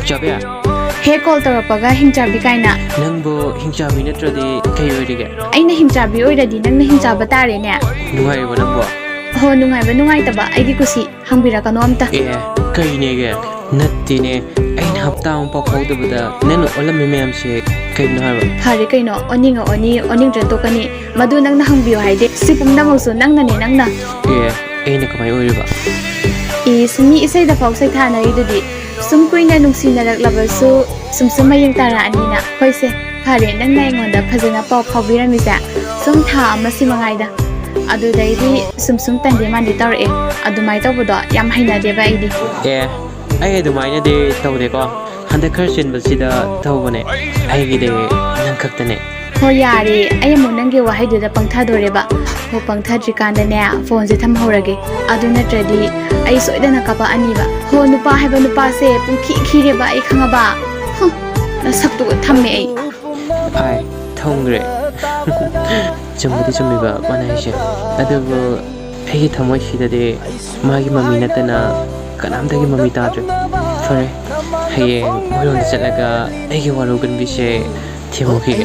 Hingchabi ya? He call tarapaga hingchabi kaina. Nangbo hingchabi natradi kay oirige? Aina hingchabi oiradi nangna hingchaba tare ne. Nungay ba nangbo? Ho nungay ba nungay taba aigi kusi hangbiraka no amta. Kay nege nattine aina hapta ang papawdabada nanu olam miyamse kay nahara. Hari kaino oning jantokani madu nang nahangbiyo haide sipum namauso nang nani nang na. Aina kamay oiriba? Sumi isay da faw say thanari dudi sum kuina nungsinaraklabasu sum mayeng tara anina hoise phare nang na ingonda phajana paw phawbiramisa sum tha ama simangaida adu daidi sum tande mandi tawre adumai tawbodo yam hainade ba idi ai adumai de tawde ko handa kharsin basida tawbane ai gide nang khaktane ho yari ay mo nangi wahaidu da pangtha doreba ho pangtha jikanda ne phone je tham horage adu natradi ai soidana kapa aniba ho nupa haiba nupa se pungki khire ba ai khanga ba na saktu thamme ai thongre chumudi chumiba manaise adubu ai thamoi sidade magi mami natana kanamdagi mami tadre fare haye moyon chalaga ai warugan bise thimuki